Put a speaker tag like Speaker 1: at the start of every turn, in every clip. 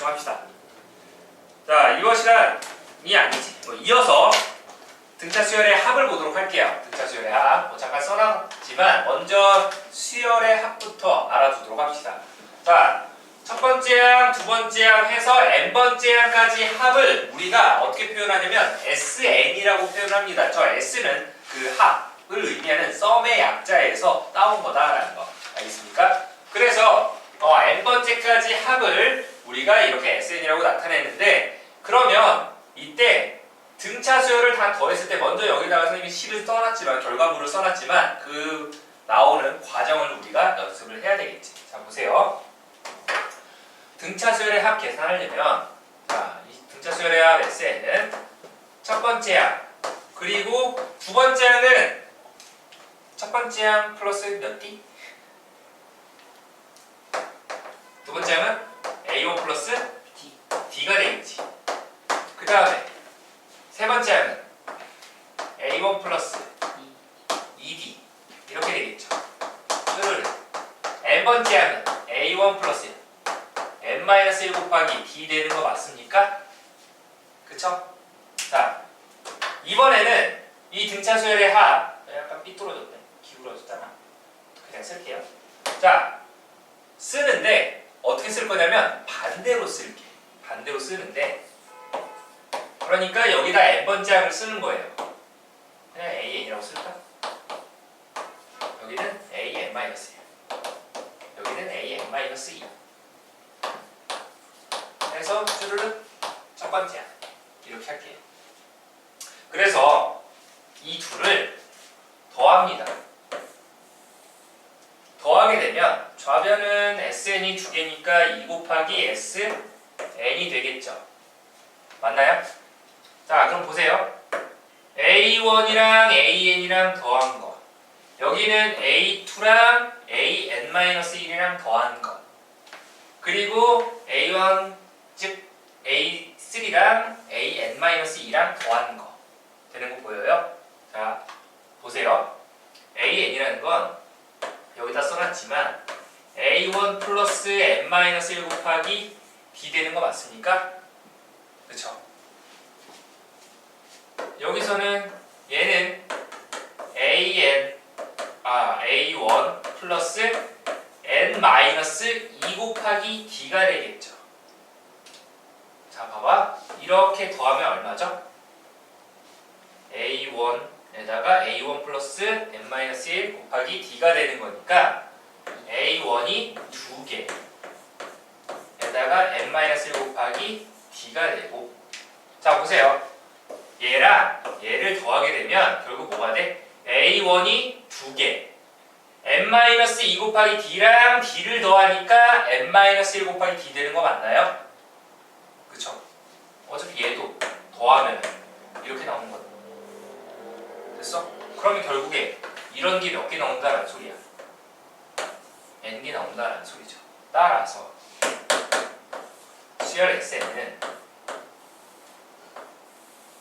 Speaker 1: 좀 합시다. 자, 이번 시간이 아니지. 이어서 등차 수열의 합을 보도록 할게요. 등차 수열의 합. 잠깐 써놨지만 먼저 수열의 합부터 알아두도록 합시다. 자, 첫 번째 항, 두 번째 항 해서 n번째 항까지 합을 우리가 어떻게 표현하냐면 SN이라고 표현합니다. 저 S는 그 합을 의미하는 썸의 약자에서 따온 거다라는 거. 알겠습니까? 그래서 n번째까지 합을 우리가 이렇게 SN이라고 나타내는데, 그러면 이때 등차 수열을 다 더했을 때 먼저 여기다가 선생님이 식을 써놨지만, 결과물을 써놨지만 그 나오는 과정을 우리가 연습을 해야 되겠지. 자, 보세요. 등차 수열의 합 계산하려면, 자, 이 등차 수열의 합 SN은 첫 번째 항 그리고 두 번째 항은 첫 번째 항 플러스 몇 D? 두 번째 항은 A1 플러스 D가 되겠지. 그 다음에 세 번째 항은 A1 플러스 2D 이렇게 되겠죠. n번째 항은 A1 플러스 n-1 곱하기 D 되는 거 맞습니까? 그쵸? 자, 이번에는 이 등차 수열의 합, 약간 삐뚤어졌네. 기울어졌잖아. 그냥 쓸게요. 자, 쓰는데 어떻게 쓸 거냐면 반대로 쓸게. 반대로 쓰는데, 그러니까 여기다 n번째 항을 쓰는 거예요. 그냥 AN이라고 쓸까? 여기는 AN-1, 여기는 AN-2 해서 쭈르륵 첫 번째 항 이렇게 할게요. 그래서 이 둘을 더합니다. 더하게 되면 좌변은 SN이 두 개니까 2 곱하기 SN이 되겠죠. 맞나요? 자, 그럼 보세요. A1이랑 AN이랑 더한 거, 여기는 A2랑 AN-1이랑 더한 거, 그리고 A1 즉 A3랑 AN-2랑 더한 거 되는 거 보여요? 자, 보세요. AN이라는 건 여기다 써놨지만 A1 플러스 n-1 곱하기 D 되는 거 맞습니까? 그쵸? 여기서는 얘는 A1 플러스 n-2 곱하기 D가 되겠죠. 자, 봐봐. 이렇게 더하면 얼마죠? A1에다가 A1 플러스 n-1 곱하기 D가 되는 거니까 A1이 2개 에다가 n-1 곱하기 D가 되고, 자, 보세요. 얘랑 얘를 더하게 되면 결국 뭐가 돼? A1이 2개 n-2 곱하기 D랑 D를 더하니까 n-1 곱하기 D 되는 거 맞나요? 그쵸? 어차피 얘도 더하면 이렇게 나오는 거야. 됐어? 그러면 결국에 이런 게 몇 개 나온다라는 소리야. n개 나온다라는 소리죠. 따라서 수열 SN은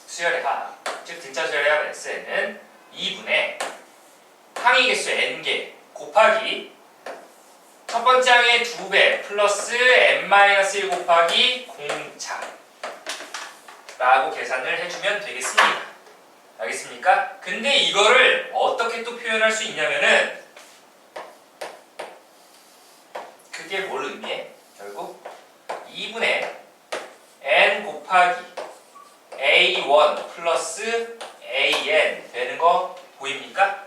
Speaker 1: 수열의 합, 즉 등차 수열의 합 SN은 2분의 항의 개수 n개 곱하기 첫 번째 항의 2배 플러스 n-1 곱하기 공차 라고 계산을 해주면 되겠습니다. 알겠습니까? 근데 이거를 어떻게 또 표현할 수 있냐면은, 그게 뭘 의미해? 결국 2분의 n 곱하기 A1 플러스 AN 되는 거 보입니까?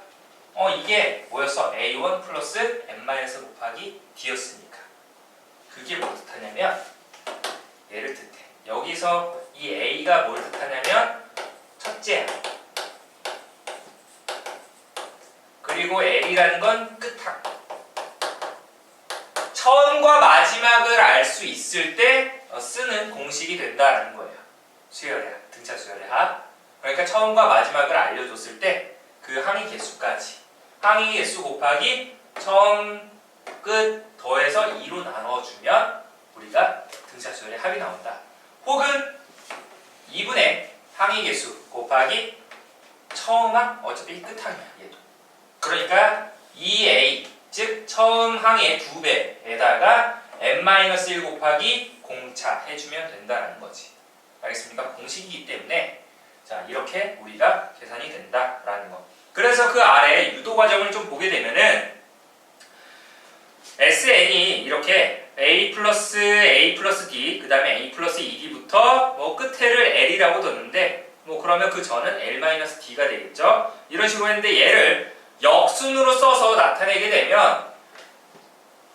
Speaker 1: 이게 뭐였어? A1 플러스 n-1 곱하기 D였으니까. 그게 뭘 뜻하냐면 얘를 뜻해. 여기서 이 A가 뭘 뜻하냐면 첫째 항, 그리고 L이라는 건 끝항. 처음과 마지막을 알 수 있을 때 쓰는 공식이 된다는 거예요. 수열의 합, 등차 수열의 합. 그러니까 처음과 마지막을 알려줬을 때 그 항의 개수까지, 항의 개수 곱하기 처음 끝 더해서 2로 나눠주면 우리가 등차 수열의 합이 나온다. 혹은 2분의 항의 개수 곱하기 처음 항, 어차피 끝항이야 얘도. 그러니까 2A 즉 처음 항의 2배에다가 n-1 곱하기 공차 공차해주면 된다는 거지. 알겠습니까? 공식이기 때문에 자 이렇게 우리가 계산이 된다라는 거. 그래서 그 아래 유도 과정을 좀 보게 되면은 SN이 이렇게 A 플러스 D 그 다음에 A 플러스 2D부터 뭐 끝에를 L이라고 뒀는데 뭐 그러면 그 전은 L 마이너스 D가 되겠죠. 이런 식으로 했는데 얘를 역순으로 써서 나타내게 되면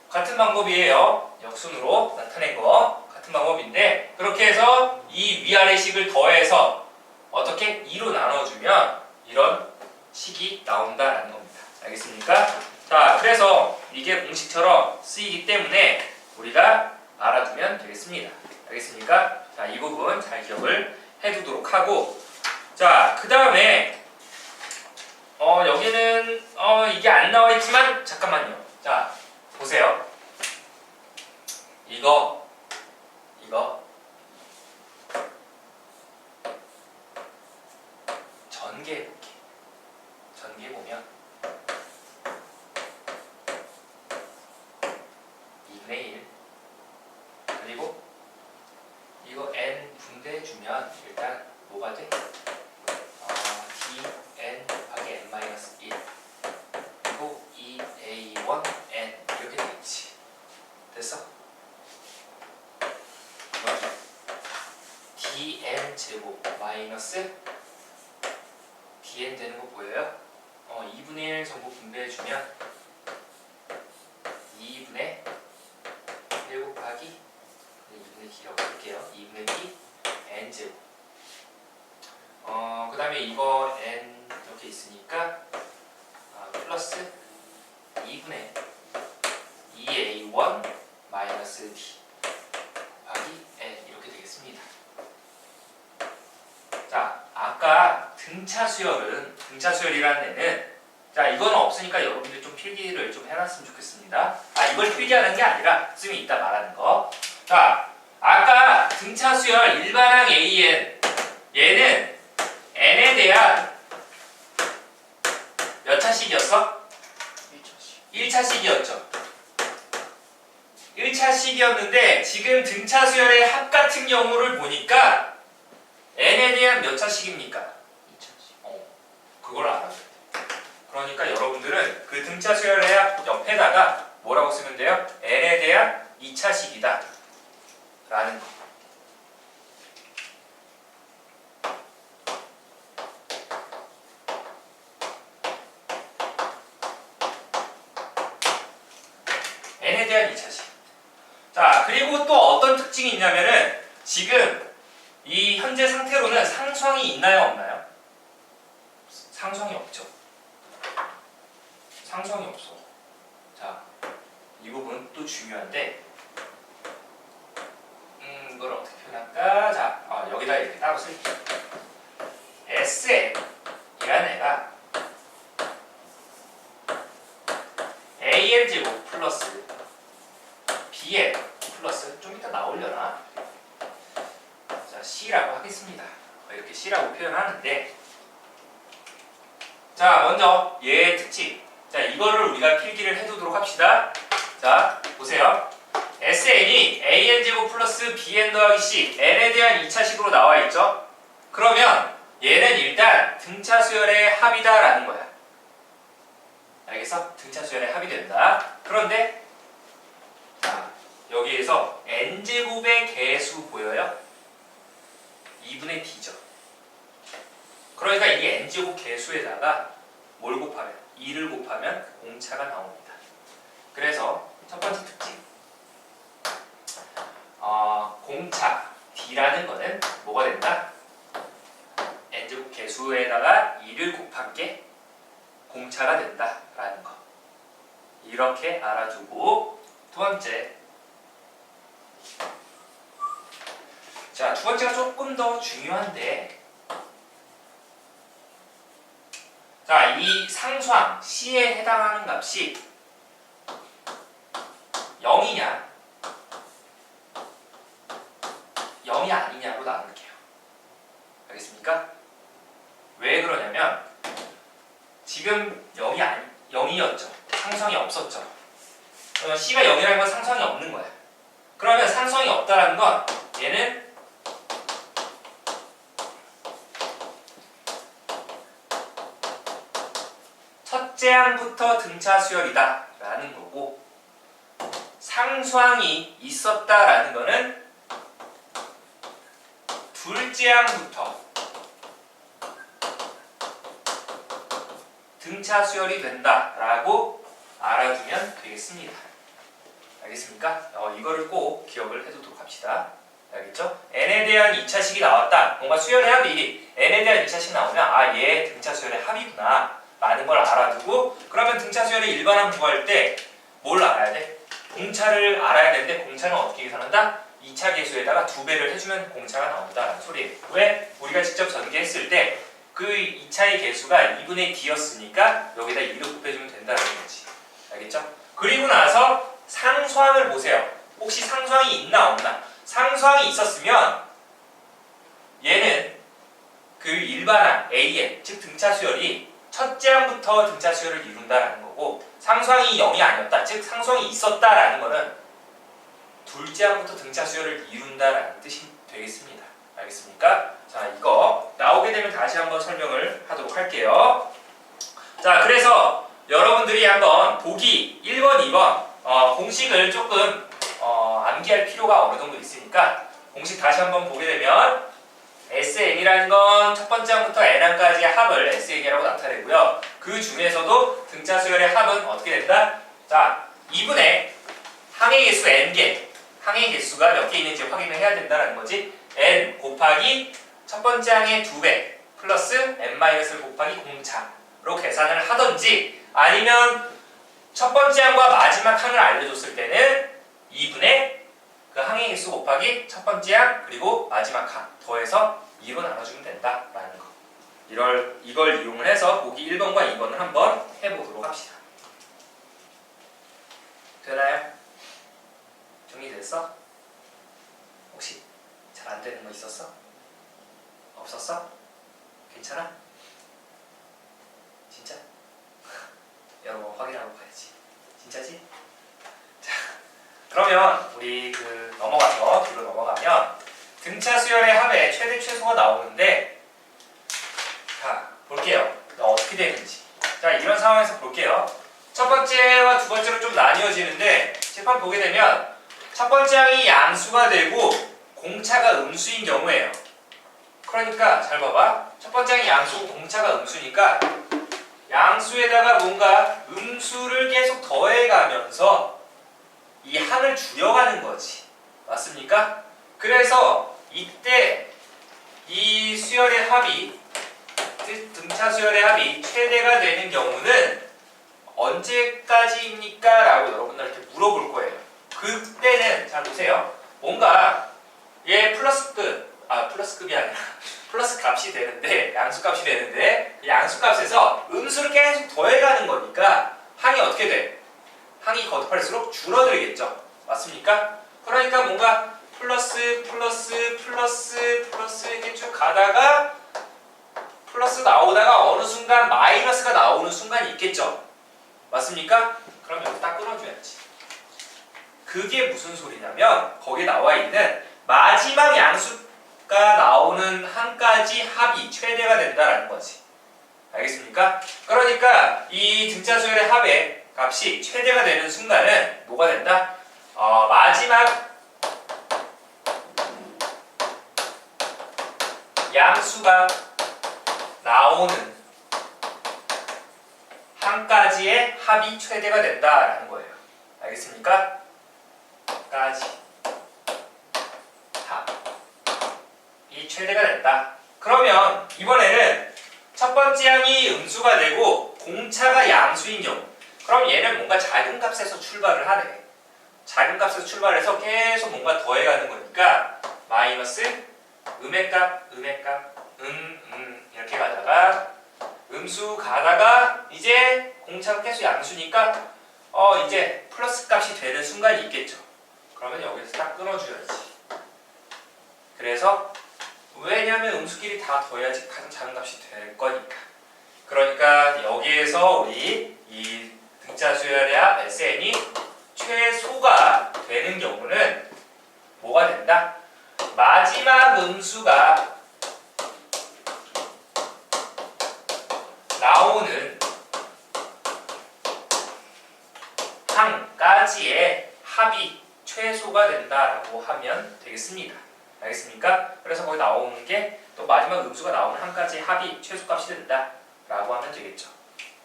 Speaker 1: 같은 방법이에요. 역순으로 나타낸 거 같은 방법인데 그렇게 해서 이 위아래 식을 더해서 어떻게 2로 나눠주면 이런 식이 나온다라는 겁니다. 알겠습니까? 자, 그래서 이게 공식처럼 쓰이기 때문에 우리가 알아두면 되겠습니다. 알겠습니까? 자, 이 부분 잘 기억을 해두도록 하고 자, 그 다음에 여기는 이게 안 나와 있지만 잠깐만요. 자, 보세요. 이거 전개 볼게. 전개 보면 2분의 1 그리고 이거 n 분배해주면 일단 뭐가 돼? dn 곱하기 n-1 그리고 2a1n 이렇게 되겠지. 됐어? dn 제곱 마이너스 dn 되는 거 보여요? 2분의 1 전부 분배해주면 2분의 1 곱하기 2분의 d라고 쓸게요. 2분의 d n 제곱 그 다음에 이거 n 이렇게 있으니까 플러스 2분의 2a1 마이너스 d 곱하기 n 이렇게 되겠습니다. 자, 아까 등차 수열이라는 애는 자, 이건 없으니까 여러분들 좀 필기를 좀 해놨으면 좋겠습니다. 이걸 필기하는 게 아니라 쯤 이따 말하는 거. 자, 아까 등차 수열 일반항 AN 얘는 n에 대한 몇 차식이었어? 1차식이었죠. 1차식이었는데 지금 등차 수열의 합 같은 경우를 보니까 n에 대한 몇 차식입니까? 2차식. 그걸 알아야 돼. 그러니까 여러분들은 그 등차 수열의 합 옆에다가 뭐라고 쓰면 돼요? n에 대한 2차식이다 라는 거. n에 대한 2차식. 자, 그리고 또 어떤 특징이 있냐면은 지금 이 현재 상태로는 상수항이 있나요, 없나요? 상수항이 없죠. 상수항이 없어. 자, 이 부분 또 중요한데 이걸 어떻게 표현할까? 자, 여기다 이렇게 따로 쓸게요. SN이라는 애가 AN제곱 플러스 BN 플러스 좀 이따 나오려나? 자, C라고 하겠습니다. 이렇게 C라고 표현하는데 자, 먼저 얘의 특징. 자, 이거를 우리가 필기를 해두도록 합시다. 자, 보세요. SN이 AN제곱 플러스 BN 더하기 C N에 대한 2차식으로 나와 있죠? 그러면 얘는 일단 등차 수열의 합이다 라는 거야. 알겠어? 등차 수열의 합이 된다. 그런데 자, 여기에서 n제곱의 개수 보여요? 2분의 d죠. 그러니까 이 n제곱 개수에다가 뭘 곱하면? 2를 곱하면 공차가 나옵니다. 그래서 첫 번째 특징 공차 d라는 거는 뭐가 된다? n제곱 개수에다가 2를 곱한 게 공차가 된다 라는 거. 이렇게 알아두고 두 번째. 자, 두 번째가 조금 더 중요한데 자, 이 상수항 C에 해당하는 값이 0이냐 0이 아니냐로 나눌게요. 알겠습니까? 왜 그러냐면 지금 0이었죠. 상수항이 없었죠. 그러면 C가 0이라는 건 상수항이 없는 거야. 그러면 상수항이 없다라는 건 얘는 첫째 항부터 등차 수열이다 라는 거고, 상수항이 있었다라는 거는 둘째 항부터 등차 수열이 된다라고 알아두면 되겠습니다. 알겠습니까? 이거를 꼭 기억을 해두도록 합시다. 알겠죠? n에 대한 2차식이 나왔다. 뭔가 수열의 합이 n에 대한 2차식 나오면 아, 얘 등차 수열의 합이구나 라는 걸 알아두고, 그러면 등차 수열의 일반항 구할 때 뭘 알아야 돼? 공차를 알아야 되는데, 공차는 어떻게 계산한다? 2차 계수에다가 2배를 해주면 공차가 나온다라는 소리예요. 왜? 우리가 직접 전개했을 때 그 2차의 계수가 2분의 d였으니까 여기다 2를 곱해주면 된다는 거지. 알겠죠? 그리고 나서 상수항을 보세요. 혹시 상수항이 있나 없나? 상수항이 있었으면 얘는 그 일반항 AN, 즉 등차 수열이 첫째 항부터 등차 수열을 이룬다라는 거고, 상수항이 0이 아니었다, 즉 상수항이 있었다라는 거는 둘째 항부터 등차 수열을 이룬다라는 뜻이 되겠습니다. 알겠습니까? 자, 이거 나오게 되면 다시 한번 설명을 하도록 할게요. 자, 그래서 여러분들이 한번 보기 1번, 2번 공식을 조금 암기할 필요가 어느 정도 있으니까 공식 다시 한번 보게 되면 SN이라는 건 첫 번째 항부터 N항까지의 합을 SN이라고 나타내고요. 그 중에서도 등차 수열의 합은 어떻게 된다? 자, 2분의 항의 개수 N개, 항의 개수가 몇 개 있는지 확인을 해야 된다는 거지. N 곱하기 첫 번째 항의 2배 플러스 N-를 곱하기 공차로 계산을 하던지, 아니면 첫 번째 항과 마지막 항을 알려줬을 때는 2분의 그 항의 개수 곱하기 첫 번째 항 그리고 마지막 항 더해서 2로 나눠주면 된다라는 거. 이걸 이용을 해서 보기 1번과 2번을 한번 해보도록 합시다. 되나요? 정리됐어? 혹시 잘 안 되는 거 있었어? 없었어? 괜찮아? 진짜? 여러분 확인하고 가야지. 진짜지? 자, 그러면 우리 넘어가서 뒤로 넘어가면 등차 수열의 합의 최대 최소가 나오는데, 자 볼게요. 어떻게 되는지. 자, 이런 상황에서 볼게요. 첫 번째와 두 번째로 좀 나뉘어지는데, 칠판 보게 되면 첫 번째 항이 양수가 되고 공차가 음수인 경우예요. 그러니까 잘 봐봐. 첫 번째 항이 양수고 공차가 음수니까 양수에다가 뭔가 음수를 계속 더해가면서 이 항을 줄여가는 거지. 맞습니까? 그래서 이때 이 수열의 합이, 등차 수열의 합이 최대가 되는 경우는 언제까지입니까? 라고 여러분들한테 물어볼 거예요. 그때는 잘 보세요. 뭔가 얘 플러스급이 아니라 플러스 값이 되는데, 양수값이 되는데, 양수값에서 음수를 계속 더해가는 거니까 항이 어떻게 돼? 항이 거듭할수록 줄어들겠죠. 맞습니까? 그러니까 뭔가 플러스 이렇게 쭉 가다가 플러스 나오다가 어느 순간 마이너스가 나오는 순간이 있겠죠. 맞습니까? 그럼 여기 딱 끊어줘야지. 그게 무슨 소리냐면 거기에 나와 있는 마지막 양수가 나오는 항까지 합이 최대가 된다라는 거지. 알겠습니까? 그러니까 이 등차 수열의 합의 값이 최대가 되는 순간은 뭐가 된다? 마지막 양수가 나오는 항까지의 합이 최대가 된다라는 거예요. 알겠습니까? 까지 합이 최대가 된다. 그러면 이번에는 첫 번째 항이 음수가 되고 공차가 양수인 경우, 그럼 얘는 뭔가 작은 값에서 출발을 하네. 작은 값에서 출발해서 계속 뭔가 더해가는 거니까 마이너스 음의 값 이렇게 가다가 음수 가다가 이제 공차가 계속 양수니까 이제 플러스 값이 되는 순간이 있겠죠. 그러면 여기서 딱 끊어줘야지. 그래서 왜냐면 음수끼리 다 더해야지 가장 작은 값이 될 거니까. 그러니까 여기에서 우리 이 등차 수열의 합 SN이 최소가 되는 경우는 마지막 음수가 나오는 항까지의 합이 최소가 된다라고 하면 되겠습니다. 알겠습니까? 그래서 거기 나오는 게 또 마지막 음수가 나오는 항까지의 합이 최소값이 된다라고 하면 되겠죠.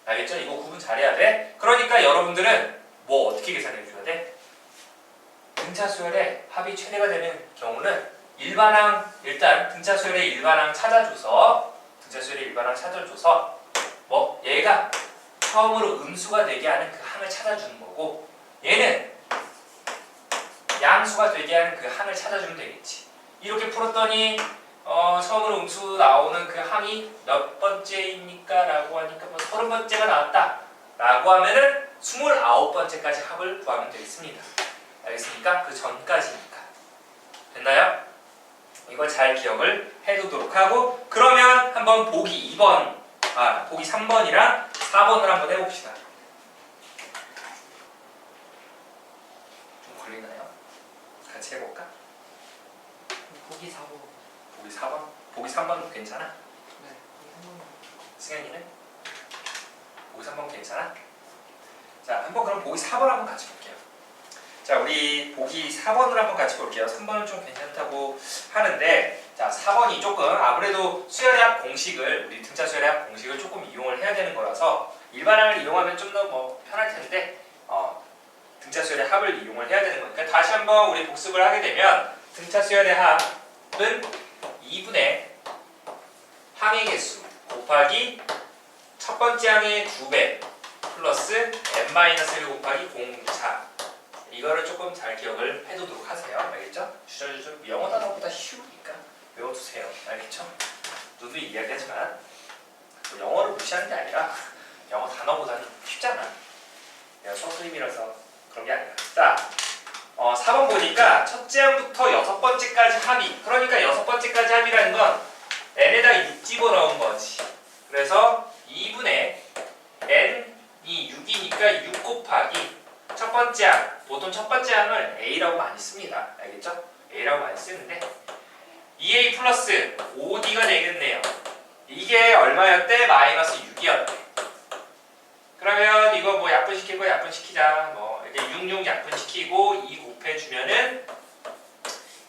Speaker 1: 알겠죠? 이거 구분 잘해야 돼. 그러니까 여러분들은 뭐 어떻게 계산해 줘야 돼? 등차 수열의 합이 최대가 되는 경우는 일반항, 일단 등차 수열의 일반항 찾아줘서 뭐 얘가 처음으로 음수가 되게 하는 그 항을 찾아주는 거고, 얘는 양수가 되게 하는 그 항을 찾아주면 되겠지. 이렇게 풀었더니 처음으로 음수 나오는 그 항이 몇 번째입니까? 라고 하니까 뭐 30번째가 나왔다 라고 하면은 29번째까지 합을 구하면 되겠습니다. 알겠습니까? 그 전까지니까. 됐나요? 이걸 잘 기억을 해두도록 하고, 그러면 한번 보기 3번이랑 4번을 한번 해봅시다. 좀 걸리나요? 같이 해볼까?
Speaker 2: 보기 4번.
Speaker 1: 보기 4번? 보기 3번도 괜찮아?
Speaker 2: 네. 보기 3번.
Speaker 1: 승현이는? 보기 3번 괜찮아? 자, 한번 그럼 보기 4번 한번 같이 볼게요. 자, 우리 보기 4번을 한번 같이 볼게요. 3번은 좀 괜찮다고 하는데, 자, 4번이 조금 아무래도 수열의 합 공식을, 우리 등차 수열의 합 공식을 조금 이용을 해야 되는 거라서 일반항을 이용하면 좀 더 뭐 편할 텐데, 등차 수열의 합을 이용을 해야 되는 거니까 다시 한번 우리 복습을 하게 되면 등차 수열의 합은 2분의 항의 개수 곱하기 첫 번째 항의 2배 플러스 n-1 곱하기 공차. 이거를 조금 잘 기억을 해두도록 하세요. 알겠죠? 주저주저 영어 단어보다 쉬우니까 외워두세요. 알겠죠? 누누이 이야기하지만 영어를 무시하는 게 아니라 영어 단어보다는 쉽잖아. 내가 수학선생님이라서 그런 게 아니라. 자, 4번 보니까 첫째 항부터 여섯 번째까지 합이, 그러니까 6번째까지 합이라는 건 n에다 6 집어넣은 거지. 그래서 2분의 n이 6이니까 6 곱하기 첫 번째 항, 보통 첫 번째 항을 a라고 많이 씁니다. 알겠죠? a라고 많이 쓰는데 2a 플러스 5d가 되겠네요. 이게 얼마였대? 마이너스 6이었대. 그러면 이거 뭐 약분시키고 약분시키자. 뭐 이렇게 66 약분시키고 2 곱해주면은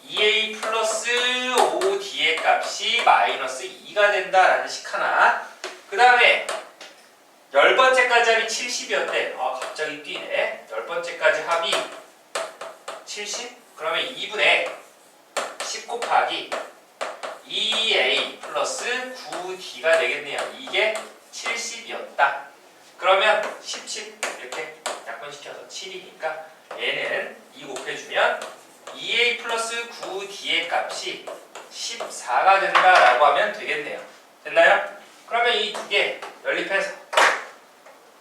Speaker 1: 2a 플러스 5d의 값이 마이너스 2가 된다라는 식 하나. 그 다음에 10번째까지 합이 70이었대. 갑자기 뛰네. 10번째까지 합이 70? 그러면 2분의 10 곱하기 2a 플러스 9d가 되겠네요. 이게 70이었다. 그러면 17 이렇게 약분시켜서 7이니까 얘는 2 곱해주면 2a 플러스 9d의 값이 14가 된다라고 하면 되겠네요. 됐나요? 그러면 이 두 개 연립해서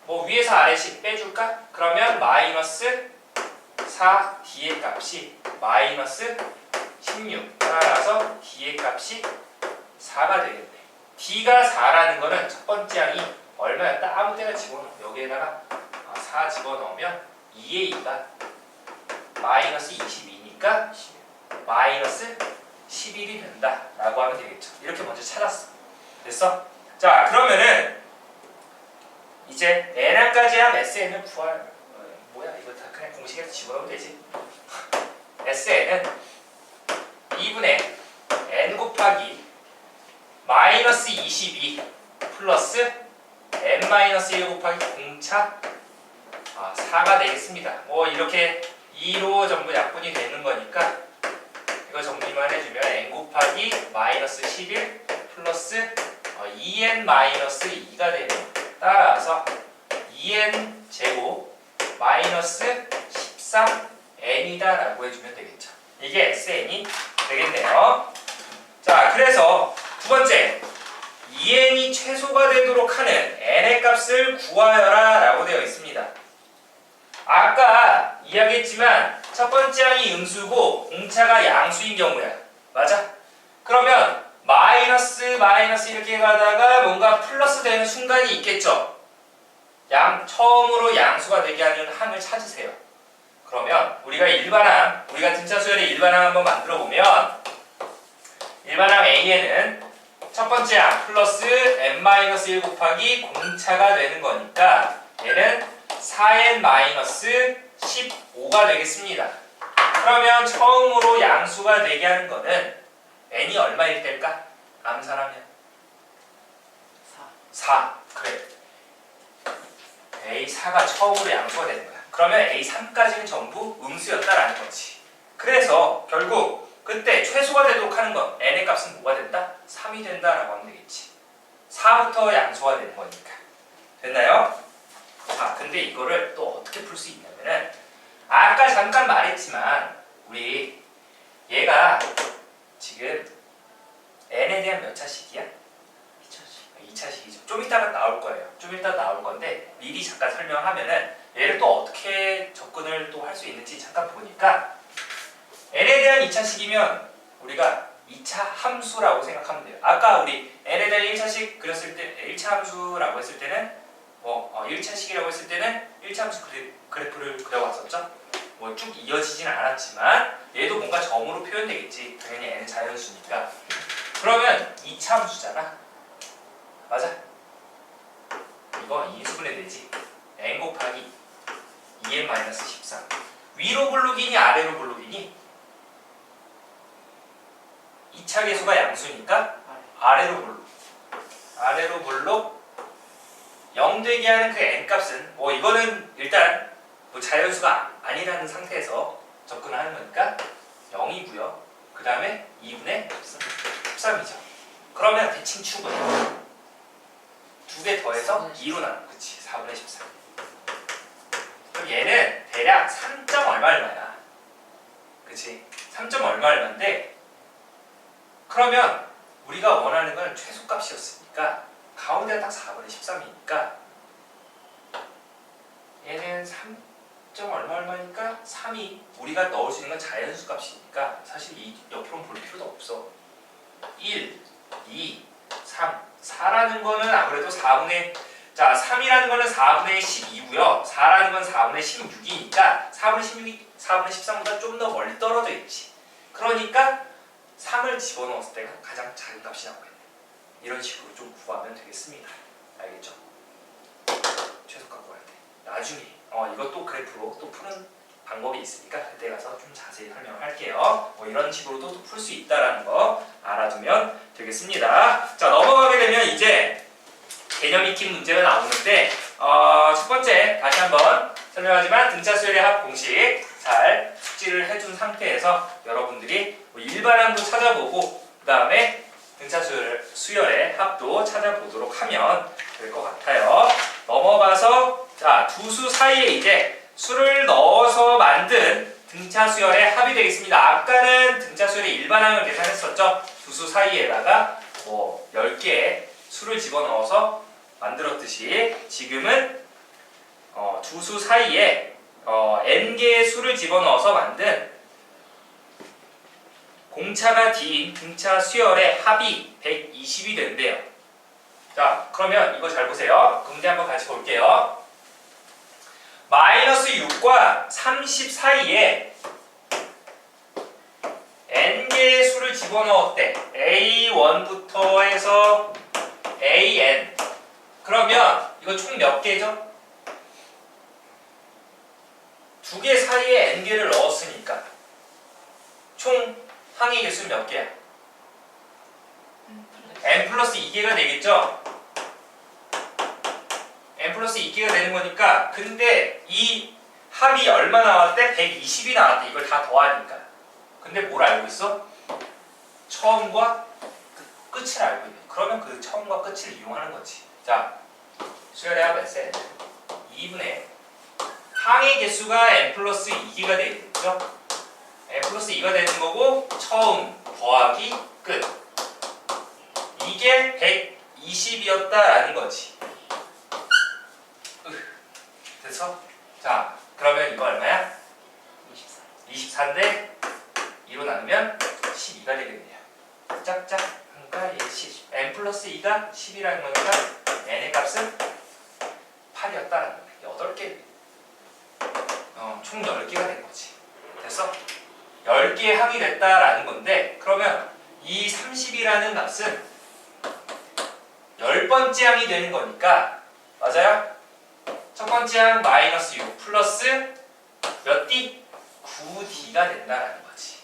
Speaker 1: 뭐 위에서 아래씩 빼줄까? 그러면 마이너스 4d의 값이 마이너스 16. 따라서 d의 값이 4가 되겠네. d가 4라는 거는 첫 번째 항이 얼마였다? 아무 데나 집어넣어. 여기에다가 4 집어넣으면 2a가 마이너스 22니까 마이너스 11이 된다 라고 하면 되겠죠. 이렇게 먼저 찾았어. 됐어? 자, 그러면은 이제 n항까지 함 sn을 구할 뭐야 이거 다 그냥 공식에서 집어넣으면 되지. sn은 2분의 n 곱하기 마이너스 22 플러스 n-1 곱하기 공차 4가 되겠습니다. 뭐 이렇게 2로 전부 약분이 되는 거니까 이거 정리만 해주면 n 곱하기 마이너스 11 플러스 2n-2가 되네요. 따라서 2n 제곱 마이너스 13n이다 라고 해주면 되겠죠. 이게 sn이 되겠네요. 자, 그래서 두 번째 2n이 최소가 되도록 하는 n의 값을 구하여라 라고 되어 있습니다. 아까 이야기했지만 첫 번째 항이 음수고 공차가 양수인 경우야. 맞아? 그러면 마이너스 이렇게 가다가 뭔가 플러스 되는 순간이 있겠죠. 처음으로 양수가 되게 하는 항을 찾으세요. 그러면 우리가 등차 수열의 일반항 한번 만들어 보면 일반항 A에는 첫 번째 항 플러스 n-1 곱하기 공차가 되는 거니까 얘는 4n-15가 되겠습니다. 그러면 처음으로 양수가 되게 하는 거는 n이 얼마일 때일까? 암산하면 4. 그래. A4가 처음으로 양수가 되는 거야. 그러면 A3까지는 전부 음수였다라는 거지. 그래서 결국 그때 최소가 되도록 하는 건 n의 값은 뭐가 된다? 3이 된다라고 하면 되겠지. 4부터 양수가 되는 거니까. 됐나요? 자, 근데 이거를 또 어떻게 풀 수 있냐면은 아까 잠깐 말했지만 우리 얘가 지금 n에 대한 몇 차식이야? 2차식이죠. 좀 이따가 나올 거예요. 좀 이따 나올 건데 미리 잠깐 설명하면은 얘를 또 어떻게 접근을 또 할 수 있는지 잠깐 보니까 n에 대한 2차식이면 우리가 2차 함수라고 생각하면 돼요. 아까 우리 n에 대한 1차식 그렸을 때 1차 함수라고 했을 때는 1차식이라고 했을 때는 1차 함수 그래프를 그려왔었죠. 뭐 쭉 이어지진 않았지만 얘도 뭔가 점으로 표현되겠지. 당연히 n은 자연수니까. 그러면 2차 함수잖아. 맞아? 이거 인수분해 되지. n 곱하기 2n-13 위로 블록이니 아래로 블록이니? 2차 계수가 양수니까 아래로 블록. 아래로 블록 0 되게 하는 그 n값은 뭐 이거는 일단 뭐 자연수가 아니라는 상태에서 접근하는 거니까 0이고요. 그 다음에 2분의 13이죠. 그러면 대칭 추분 2개 더해서 2로 나눠. 그치. 4분의 13. 그럼 얘는 대략 3점 얼마야. 그치. 3점 얼마인데 그러면 우리가 원하는 건 최소값이었으니까 가운데가 딱 4분의 13이니까 얘는 3점 얼마니까 3이 우리가 넣을 수 있는 건 자연수 값이니까 사실 이 옆으로 볼 필요도 없어. 1, 2, 3, 4라는 거는 아무래도 3이라는 거는 4분의 12고요. 4라는 건 4분의 16이니까 4분의 16이 4분의 13보다 좀 더 멀리 떨어져 있지. 그러니까 3을 집어넣었을 때가 가장 작은 값이 나오겠네. 이런 식으로 좀 구하면 되겠습니다. 알겠죠? 최소값 구할 때. 나중에 이것도 그래프로 또 푸는 방법이 있으니까 그때 가서 좀 자세히 설명을 할게요. 뭐 이런 식으로도 또 풀 수 있다라는 거 알아두면 되겠습니다. 자, 넘어가게 되면 이제 개념 익힌 문제가 나오는데 첫 번째 다시 한번 설명하지만 등차 수열의 합 공식 잘 숙지를 해준 상태에서 여러분들이 뭐 일반항도 찾아보고 그 다음에 등차 수열의 합도 찾아보도록 하면 될 것 같아요. 넘어가서 자, 두 수 사이에 이제 수를 넣어서 만든 등차 수열의 합이 되겠습니다. 아까는 등차 수열의 일반항을 계산했었죠. 두 수 사이에다가 뭐 10개의 수를 집어넣어서 만들었듯이 지금은 두 수 사이에 n개의 수를 집어넣어서 만든 공차가 D인 등차 수열의 합이 120이 된대요. 자, 그러면 이거 잘 보세요. 그 문제 한번 같이 볼게요. 마이너스 6과 30 사이에 n개의 수를 집어넣었대. A1부터 해서 AN. 그러면 이거 총 몇 개죠? 두 개 사이에 n개를 넣었으니까 총 항의 개수는 몇 개야? n 플러스 2개가 되겠죠? n 플러스 2개가 되는 거니까 근데 이 합이 얼마 나왔대? 120이 나왔대. 이걸 다 더하니까. 근데 뭘 알고 있어? 처음과 끝을 알고 있네. 그러면 그 처음과 끝을 이용하는 거지. 자, 수열의 합 Sn 2분의 항의 개수가 n 플러스 2개가 되겠죠? n 플러스 2가 되는 거고 처음 더하기 끝. 이게 120이었다라는 거지. 그래서 자, 그러면 이거 얼마야? 24인데 2로 나누면 12가 되겠네요. 짝짝 한가 10. n 플러스 2가 10이라는 거니까 n의 값은 8이었다라는 거야. 8개. 총 10개가 된 거지. 됐어? 10개의 합이 됐다라는 건데 그러면 이 30이라는 값은 10번째 항이 되는 거니까 맞아요? 첫 번째 항 마이너스 6 플러스 몇 D? 9D가 된다라는 거지.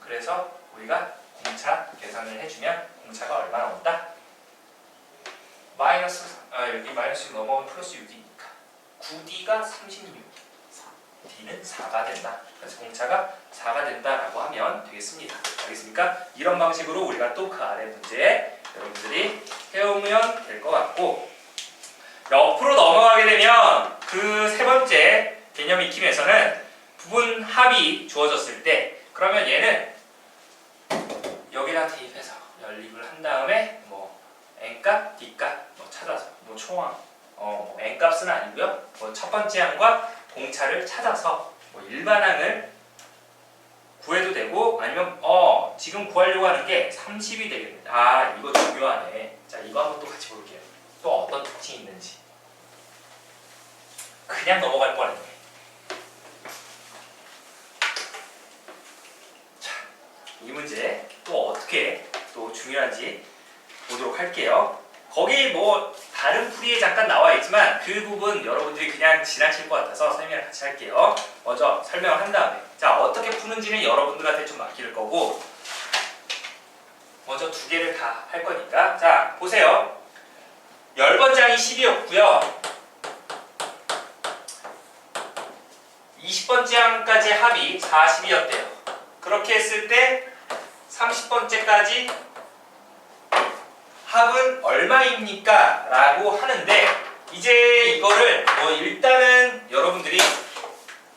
Speaker 1: 그래서 우리가 공차 계산을 해주면 공차가 얼마나 온다? 여기 마이너스 6 넘어가면 플러스 6이니까 9D가 36, D는 4가 된다. 그래서 공차가 4가 된다라고 하면 되겠습니다. 알겠습니까? 이런 방식으로 우리가 또 그 아래 문제 여러분들이 해오면 될 것 같고, 옆으로 넘어가게 되면 그 세 번째 개념 익힘에서는 부분 합이 주어졌을 때 그러면 얘는 여기다 대입해서 연립을 한 다음에 뭐 n값, d값 뭐 찾아서 뭐 총항 뭐 n값은 아니고요. 뭐 첫 번째 항과 공차를 찾아서 뭐 일반항을 구해도 되고 아니면 지금 구하려고 하는 게 30이 되겠네. 아 이거 중요하네. 자 이거 한번 또 같이 볼게요. 또 어떤 특징이 있는지. 그냥 넘어갈 뻔했네. 자, 이 문제 또 어떻게 또 중요한지 보도록 할게요. 거기 뭐 다른 풀이에 잠깐 나와 있지만 그 부분 여러분들이 그냥 지나칠 것 같아서 설명을 같이 할게요. 먼저 설명을 한 다음에 자 어떻게 푸는지는 여러분들한테 좀 맡길 거고 먼저 두 개를 다 할 거니까 자 보세요. 10번째 항이 10이었고요. 20번째 항까지 합이 40이었대요. 그렇게 했을 때 30번째까지 합은 얼마입니까? 라고 하는데 이제 이거를 뭐 일단은 여러분들이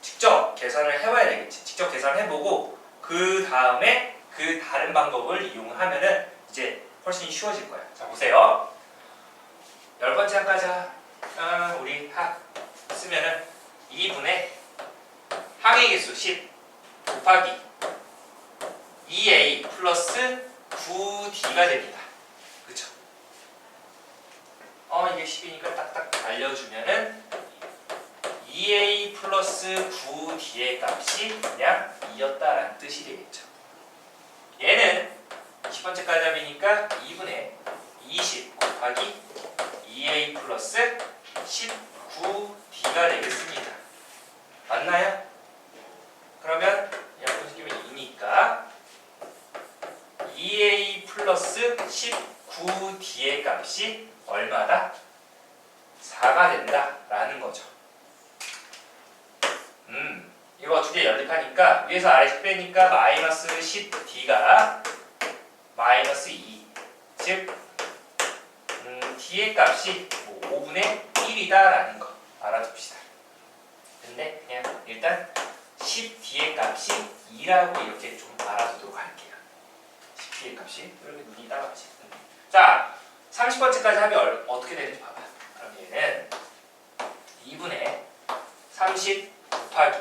Speaker 1: 직접 계산을 해봐야 되겠지. 직접 계산해보고 그 다음에 그 다른 방법을 이용하면은 이제 훨씬 쉬워질 거예요. 자 보세요. 10번째 항까지 우리 합 쓰면은 2분의 항의 개수 10 곱하기 2a 플러스 9d가 됩니다. 그쵸? 이게 10이니까 딱딱 알려주면은 2a 플러스 9d의 값이 그냥 2였다라는 뜻이 되겠죠. 얘는 20번째까지 합이니까 2분의 20 곱하기 2a 플러스 19d가 되겠습니다. 맞나요? 그러면 약분시키면 2니까 2a 플러스 19d의 값이 얼마다? 4가 된다라는 거죠. 이거 두 개 연립하니까 위에서 아래씩 빼니까 마이너스 10d가 마이너스 2. 즉 d의 값이 뭐 5분의 1이다라는 거 알아둡시다. 근데 그냥 일단 10d의 값이 2라고 이렇게 좀 알아두도록 할게요. 10d의 값이 이렇게 눈이 따라가지. 자, 30번째까지 하면 어떻게 되는지 봐봐요. 그럼 얘는 2분의 30 곱하기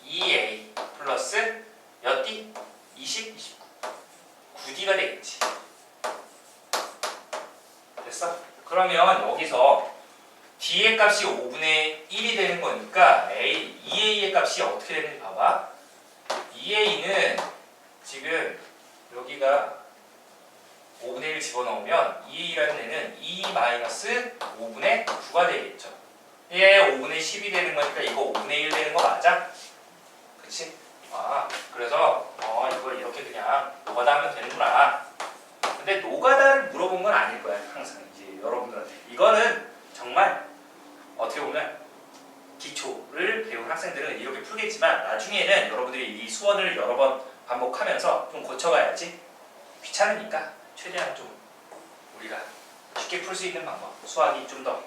Speaker 1: 2a 플러스 몇 d? 20, 29. 9d가 되겠지. 됐어? 그러면 여기서 d의 값이 5분의 1이 되는 거니까 2a의 값이 어떻게 되는지 봐봐. 2a는 지금 여기가 5분의 1 집어넣으면 2a라는 애는 2-5분의 9가 되겠죠. 얘 5분의 10이 되는 거니까 이거 5분의 1 되는 거 맞아? 그치? 그래서 이걸 이렇게 그냥 노가다 하면 되는구나. 근데 노가다를 물어본 건 아닐 거야. 항상 이제 여러분들한테. 이거는 정말 어떻게 보면 기초를 배운 학생들은 이렇게 풀겠지만 나중에는 여러분들이 이 수원을 여러 번 반복하면서 좀 고쳐가야지. 귀찮으니까 최대한 좀 우리가 쉽게 풀 수 있는 방법, 수학이 좀 더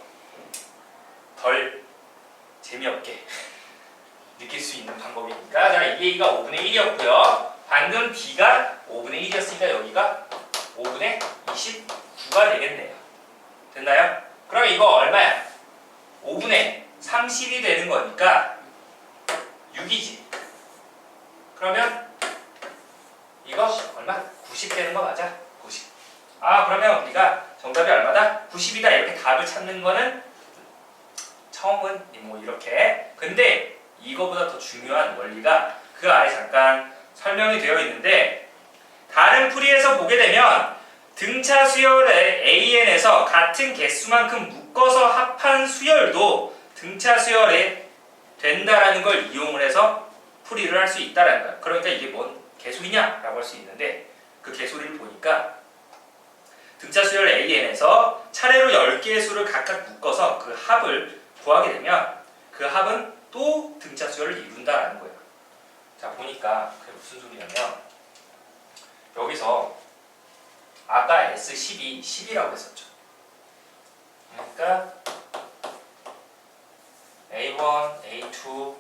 Speaker 1: 덜 재미없게 느낄 수 있는 방법이니까. 자, 2a가 5분의 1이었고요. 방금 d가 5분의 1이었으니까 여기가 5분의 29가 되겠네요. 됐나요? 그럼 이거 얼마야? 5분의 30이 되는 거니까 6이지. 그러면 이거 얼마? 90 되는 거 맞아? 90. 그러면 우리가 정답이 얼마다? 90이다 이렇게 답을 찾는 거는 처음은 뭐 이렇게. 근데 이거보다 더 중요한 원리가 그 아래 잠깐 설명이 되어 있는데 다른 풀이에서 보게 되면 등차 수열의 AN에서 같은 개수만큼 묶어서 합한 수열도 등차 수열에 된다라는 걸 이용을 해서 풀이를 할 수 있다라는 거야. 그러니까 이게 뭔 개소리냐라고 할 수 있는데 그 개소리를 보니까 등차 수열 AN에서 차례로 10개의 수를 각각 묶어서 그 합을 구하게 되면 그 합은 또 등차 수열을 이룬다라는 거예요. 자, 보니까 그게 무슨 소리냐면 여기서 아까 S12, 10이라고 했었죠. 그러니까 A1, A2,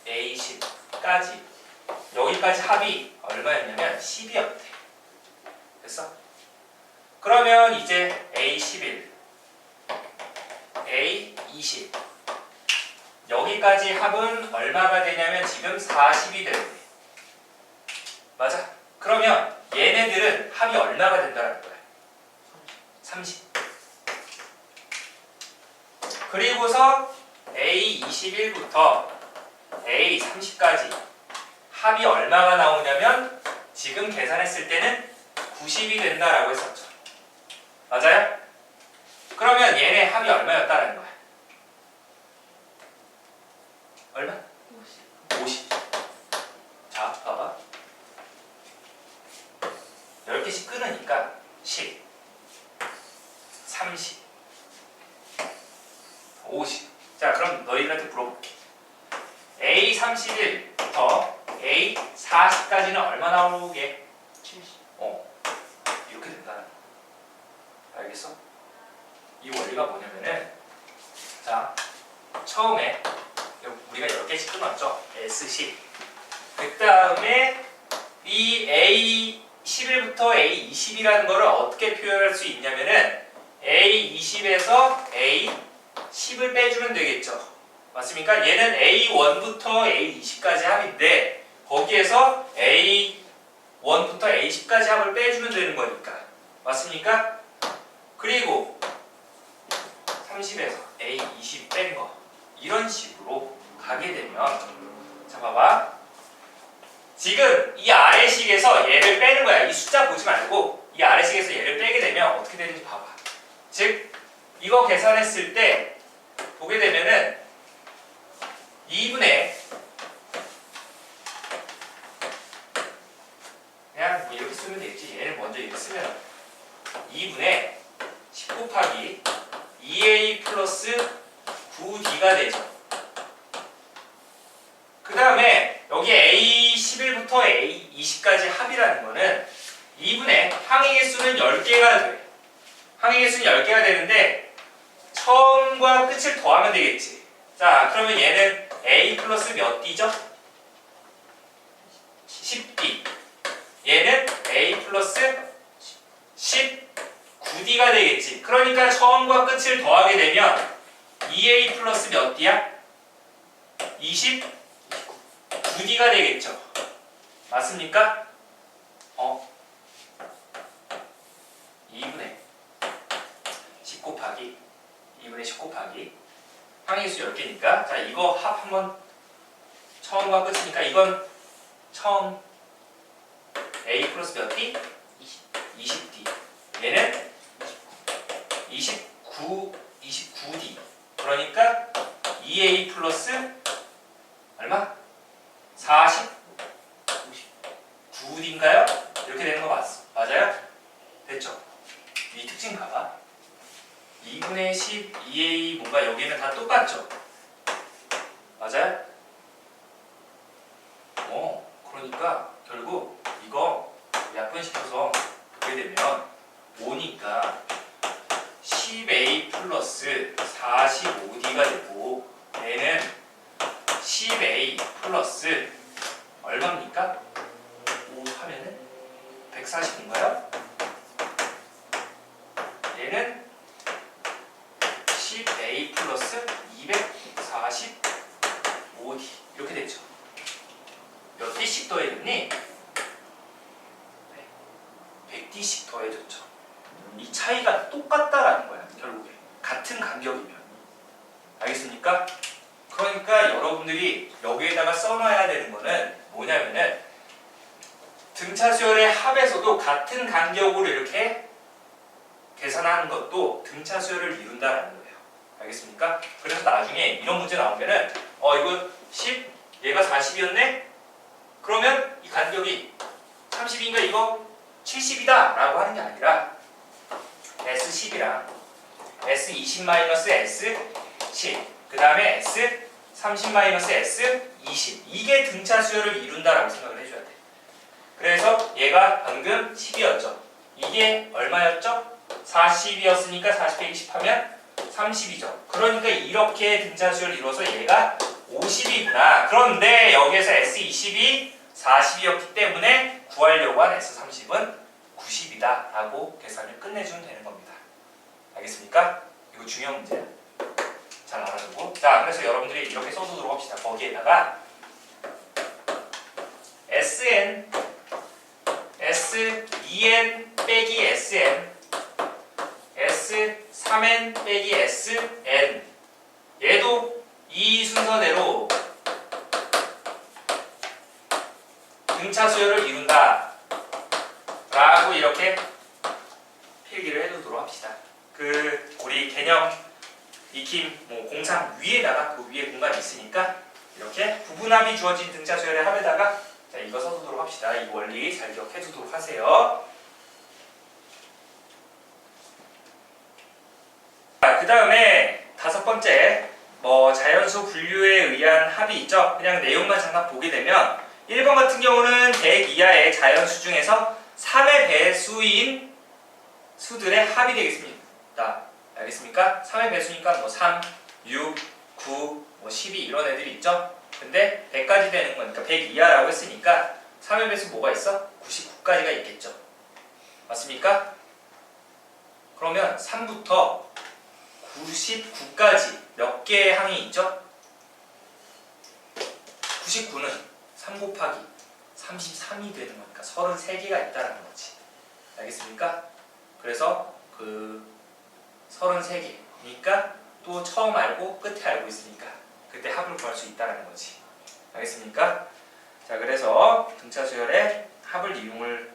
Speaker 1: A10까지 여기까지 합이 얼마였냐면 10이었대. 됐어? 그러면 이제 A11, A20 여기까지 합은 얼마가 되냐면 지금 40이 되는데 맞아? 그러면 얘네들은 합이 얼마가 된다는 거야? 30. 그리고서 A21부터 A30까지 합이 얼마가 나오냐면 지금 계산했을 때는 90이 된다라고 했었죠. 맞아요? 그러면 얘네 합이 얼마였다라는 거야? 얼마? 50. 자, 봐봐. 10개씩 끊으니까 10, 30, 50. 자, 그럼 너희들한테 물어볼게. A31부터 A40까지는 얼마 나오게?
Speaker 2: 70.
Speaker 1: 이렇게 된다. 알겠어? 이 원리가 뭐냐면은 자, 처음에 우리가 10개씩 끊었죠? S10. 그 다음에 이 A11부터 A20이라는 거를 어떻게 표현할 수 있냐면은 A20에서 A10을 빼주면 되겠죠. 맞습니까? 얘는 A1부터 A20까지 합인데 거기에서 A1부터 A10까지 합을 빼주면 되는 거니까. 맞습니까? 그리고 30에서 A20 뺀 거 이런 식으로 가게 되면 자 봐봐. 지금 이 아래식에서 얘를 빼는 거야. 이 숫자 보지 말고 이 아래식에서 얘를 빼게 되면 어떻게 되는지 봐봐. 즉 이거 계산했을 때 보게 되면은 2분의 그냥 뭐 이렇게 쓰면 되겠지. 얘를 먼저 이렇게 쓰면 2분의 10 곱하기 2a 플러스 9d가 되죠. 그 다음에 여기 A11부터 A20까지 합이라는 거는 2분의 항의 개수는 10개가 돼. 항의 개수는 10개가 되는데 처음과 끝을 더하면 되겠지. 자, 그러면 얘는 A 플러스 몇 D죠? 10D. 얘는 A 플러스 19D가 되겠지. 그러니까 처음과 끝을 더하게 되면 2A 플러스 몇 D야? 29D가 되겠죠. 맞습니까? 2분의 10 곱하기 2분의 10 곱하기 항의수 10개니까 자 이거 합 한번 처음과 끝이니까 이건 처음 A 플러스 몇 D? 20D. 얘는 29D. 그러니까 2A 플러스 얼마? 49D인가요? 이렇게 되는 거 맞아요? 됐죠? 이 특징 봐봐. 2분의 10, 2A 뭔가 여기는 다 똑같죠? 맞아요? 그러니까 결국 이거 약분시켜서 보게 되면 5니까 10A 플러스 45D가 되고 얘는 10A 플러스 얼마입니까? 5 하면은 140인가요? 얘는 10A 플러스 245D 이렇게 되죠. 몇 D씩 더해졌니? 100D씩 더해졌죠. 이 차이가 똑같다라는 거야. 결국에 같은 간격이면. 알겠습니까? 그러니까 여러분들이 여기에다가 써놔야 되는 거는 뭐냐면은 등차 수열의 합에서도 같은 간격으로 이렇게 계산하는 것도 등차 수열을 이룬다라는 거예요. 알겠습니까? 그래서 나중에 이런 문제 나오면은 이거 10, 얘가 40이었네? 그러면 이 간격이 30인가 이거 70이다 라고 하는 게 아니라 S10이랑 S20-S10 그 다음에 S30-S20 이게 등차 수열을 이룬다라고 생각을 해줘야 돼. 그래서 얘가 방금 10이었죠. 이게 얼마였죠? 40이었으니까 40 빼기 10 하면 30이죠. 그러니까 이렇게 등차 수열을 이뤄서 얘가 50이구나. 그런데 여기에서 S20이 40이었기 때문에 구하려고 한 S30은 90이다 라고 계산을 끝내주면 되는 겁니다. 알겠습니까? 이거 중요한 문제야. 잘 알아두고. 자, 그래서 여러분들이 이렇게 써두도록 합시다. 거기에다가 SN S2N 빼기 SN S3N 빼기 SN 얘도 이 순서대로 등차 수열을 이룬다 라고 이렇게 필기를 해두도록 합시다. 그 우리 개념 익힘 공상 위에다가 그 위에 공간이 있으니까 이렇게 부분합이 주어진 등차 수열의 합에다가 자, 이거 써두도록 합시다. 이 원리 잘 기억해 두도록 하세요. 자, 그 다음에 다섯 번째 자연수 분류에 의한 합이 있죠. 그냥 내용만 잠깐 보게 되면 1번 같은 경우는 100 이하의 자연수 중에서 3의 배수인 수들의 합이 되겠습니다. 알겠습니까? 3의 배수니까 3, 6, 9, 12 이런 애들이 있죠. 근데 100까지 되는 거니까 100 이하라고 했으니까 3의 배수 뭐가 있어? 99까지가 있겠죠. 맞습니까? 그러면 3부터 99까지 몇 개의 항이 있죠? 99는 3 곱하기 33이 되는 거니까 33개가 있다는 거지. 알겠습니까? 그래서 그 33개니까 또 처음 알고 끝에 알고 있으니까 그때 합을 구할 수 있다는 거지. 알겠습니까? 자, 그래서 등차 수열의 합을 이용을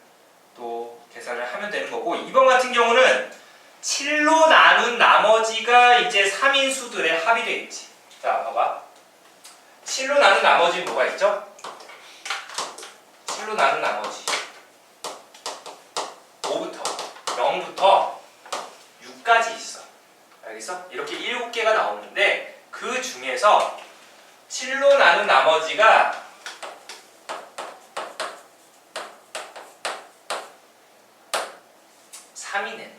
Speaker 1: 또 계산을 하면 되는 거고 2번 같은 경우는 7로 나눈 나머지가 이제 3인 수들의 합이 되겠지. 자, 봐봐. 7로 나눈 나머지는 뭐가 있죠? 7로 나눈 나머지 5부터 0부터 6까지 있어. 알겠어? 이렇게 7개가 나오는데 그 중에서 7로 나눈 나머지가 3이네.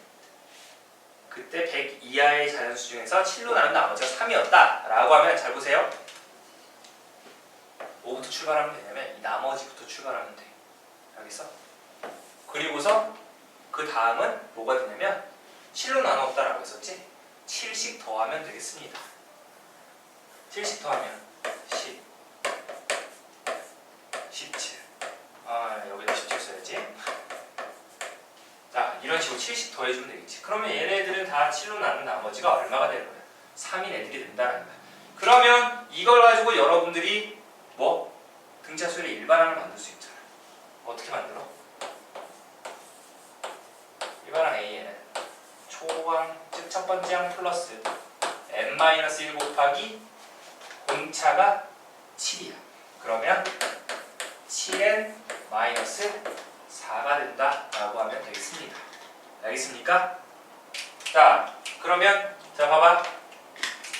Speaker 1: 그때 100 이하의 자연수 중에서 7로 나눈 나머지가 3이었다 라고 하면 잘 보세요. 5부터 출발하면 되냐면 이 나머지부터 출발하면 돼. 알겠어? 그리고서 그 다음은 뭐가 되냐면 7로 나누었다 라고 했었지? 7씩 더하면 되겠습니다. 7씩 더하면 10, 17 여기다 17 써야지. 자, 이런 식으로 7씩 더해주면 되겠지. 그러면 얘네들은 다 7로 나눈 나머지가 얼마가 되는 거야? 3인 애들이 된다는 거야. 그러면 이걸 가지고 여러분들이 등차 수열의 일반항을 만들 수 있잖아. 어떻게 만들어? 일반항 A에는 초항, 즉 첫 번째 항 플러스 n-1 곱하기 공차가 7이야. 그러면 7n-4가 된다라고 하면 되겠습니다. 알겠습니까? 자, 그러면 자 봐봐.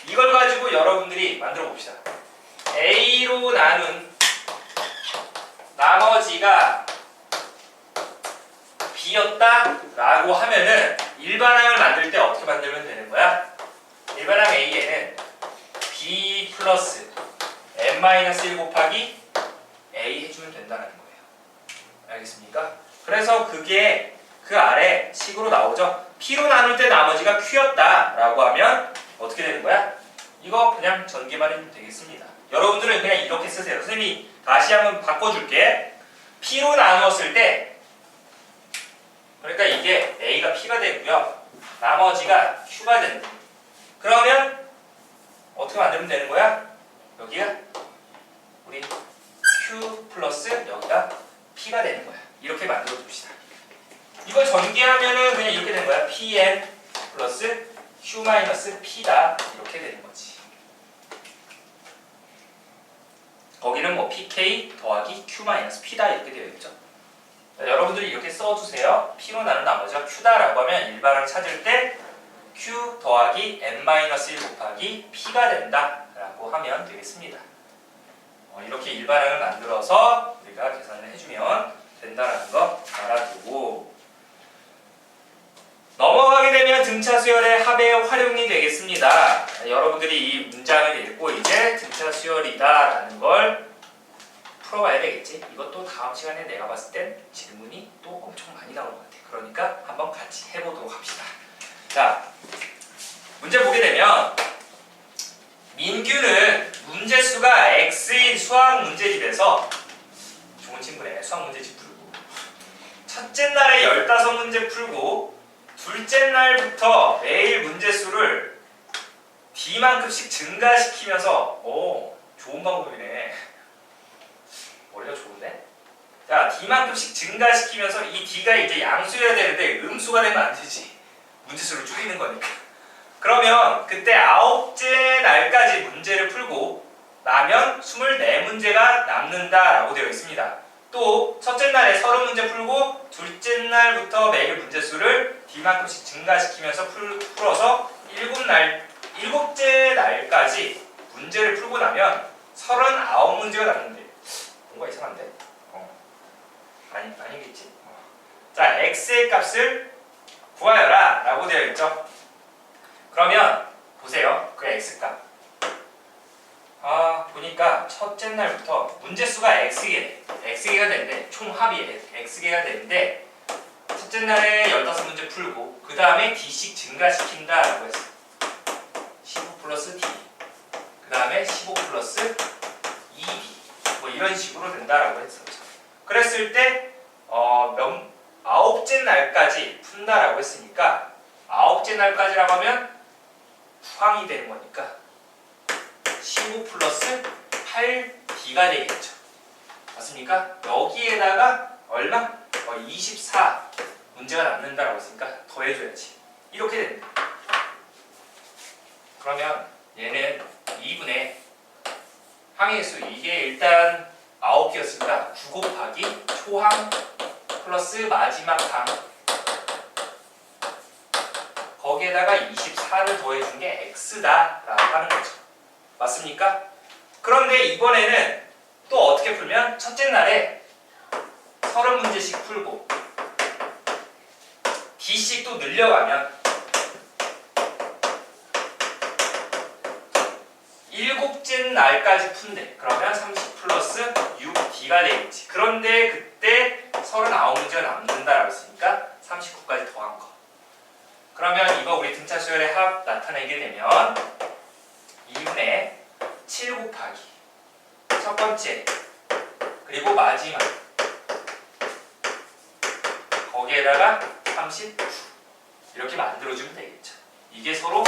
Speaker 1: 이걸 가지고 여러분들이 만들어 봅시다. A로 나눈 나머지가 B였다 라고 하면은 일반항을 만들 때 어떻게 만들면 되는 거야? 일반항 A에는 B 플러스 n-1 곱하기 A 해주면 된다는 거예요. 알겠습니까? 그래서 그게 그 아래 식으로 나오죠. P로 나눌 때 나머지가 Q였다 라고 하면 어떻게 되는 거야? 이거 그냥 전개만 해주면 되겠습니다. 여러분들은 그냥 이렇게 쓰세요. 선생님이 다시 한번 바꿔줄게. P로 나누었을 때 그러니까 이게 A가 P가 되고요. 나머지가 Q가 된다. 그러면 어떻게 만들면 되는 거야? 여기가 우리 Q 플러스 여기가 P가 되는 거야. 이렇게 만들어 줍시다. 이걸 전개하면은 그냥 이렇게 되는 거야. pn 플러스 q-p다 이렇게 되는 거지. 거기는 뭐 pk 더하기 q-p다 이렇게 되어 있죠. 자, 여러분들이 이렇게 써주세요. p로 나눈 나머지가 q다라고 하면 일반항 찾을 때 q 더하기 n-1 곱하기 p가 된다라고 하면 되겠습니다. 이렇게 일반항을 만들어서 우리가 계산을 해주면 된다라는 거 알아두고 넘어가게 되면 등차 수열의 합의 활용이 되겠습니다. 여러분들이 이 문장을 읽고 이제 등차 수열이다라는 걸 풀어봐야 되겠지. 이것도 다음 시간에 내가 봤을 땐 질문이 또 엄청 많이 나올 것 같아. 그러니까 한번 같이 해보도록 합시다. 자, 문제 보게 되면 민규는 문제수가 X인 수학 문제집에서 좋은 친구네. 수학 문제집 풀고 첫째 날에 15문제 풀고 둘째 날부터 매일 문제수를 D만큼씩 증가시키면서 좋은 방법이네. 머리가 좋은데? 자, D만큼씩 증가시키면서 이 D가 이제 양수여야 되는데 음수가 되면 안 되지. 문제수를 줄이는 거니까. 그러면 그때 9째 날까지 문제를 풀고 나면 24문제가 남는다라고 되어 있습니다. 또 첫째 날에 30문제 풀고 둘째 날부터 매일 문제수를 D만큼씩 증가시키면서 풀어서 7째 날까지 문제를 풀고 나면 39문제가 남는데 뭔가 이상한데? 아니겠지? 자, x의 값을 구하여라 라고 되어 있죠. 그러면 보세요. 그 x값 보니까 첫째 날부터 문제수가 x개가 되는데 총 합이 x개가 되는데 첫째 날에 15문제 풀고 그 다음에 d씩 증가시킨다 라고 했어. 15 플러스 d 그 다음에 15 플러스 2d 뭐 이런 식으로 된다라고 했었죠. 그랬을 때 9째 날까지 푼다라고 했으니까 9째 날까지라고 하면 후항이 되는 거니까 15 플러스 8d가 되겠죠. 맞습니까? 여기에다가 얼마? 24 문제가 남는다라고 했으니까 더해줘야지. 이렇게 됩니다. 그러면 얘는 2분의 항의 수 이게 일단 9개였습니다. 9 곱하기 초항 플러스 마지막 항 거기에다가 24를 더해준 게 x다라고 하는 거죠. 맞습니까? 그런데 이번에는 또 어떻게 풀면 첫째 날에 30문제씩 풀고 d씩 또 늘려가면 7째 날까지 푼대. 그러면 30 플러스 6d가 되겠지. 그런데 그때 39문제가 남는다라고 했으니까 39까지 더한 거. 그러면 이거 우리 등차 수열의 합 나타내게 되면 2분의 7 곱하기 첫 번째 그리고 마지막 거기에다가 39 이렇게 만들어주면 되겠죠. 이게 서로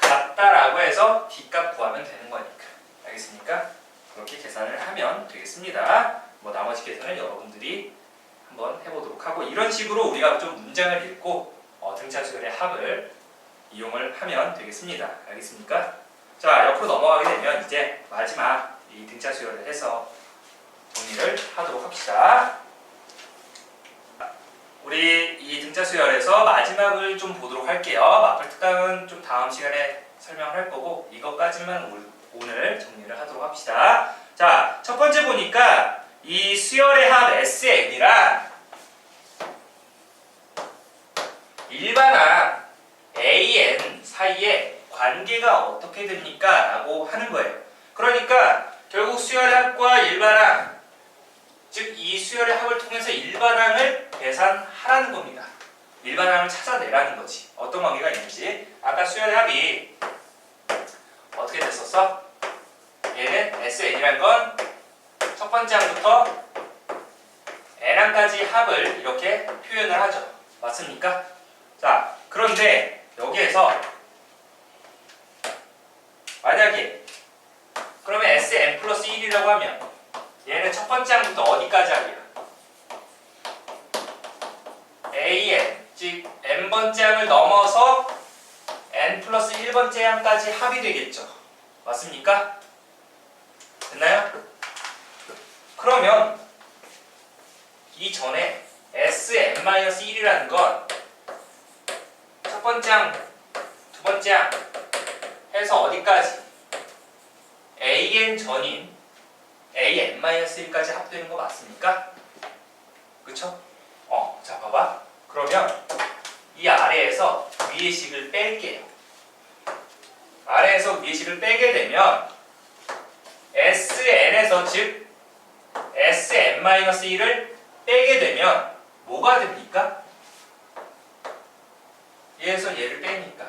Speaker 1: 같다라고 해서 D값 구하면 되는 거니까. 알겠습니까? 그렇게 계산을 하면 되겠습니다. 뭐 나머지 계산은 여러분들이 한번 해보도록 하고 이런 식으로 우리가 좀 문장을 읽고 등차 수열의 합을 이용을 하면 되겠습니다. 알겠습니까? 자, 옆으로 넘어가게 되면 이제 마지막 이 등차 수열을 해서 정리를 하도록 합시다. 우리 이 등차 수열에서 마지막을 좀 보도록 할게요. 마플 특강은 좀 다음 시간에 설명을 할 거고 이것까지만 오늘 정리를 하도록 합시다. 자, 첫 번째 보니까 이 수열의 합 SN이랑 일반항 AN 사이에 관계가 어떻게 됩니까? 라고 하는 거예요. 그러니까 결국 수열의 합과 일반항 즉 이 수열의 합을 통해서 일반항을 계산하라는 겁니다. 일반항을 찾아내라는 거지. 어떤 관계가 있는지. 아까 수열의 합이 어떻게 됐었어? 얘는 SN이란 건 첫 번째 항부터 N항까지 합을 이렇게 표현을 하죠. 맞습니까? 자, 그런데 여기에서 만약에 그러면 Sn 플러스 1이라고 하면 얘는 첫 번째 항부터 어디까지 하기야? an, 즉 n번째 항을 넘어서 n 플러스 1번째 항까지 합이 되겠죠. 맞습니까? 됐나요? 그러면 이전에 Sn-1이라는 건 첫 번째 항, 두 번째 항 해서 어디까지? an 전인 an-1까지 합되는 거 맞습니까? 그쵸? 자 봐봐. 그러면 이 아래에서 위의 식을 뺄게요. 아래에서 위의 식을 빼게 되면 Sn에서 즉 Sn-1을 빼게 되면 뭐가 됩니까? 얘에서 얘를 빼니까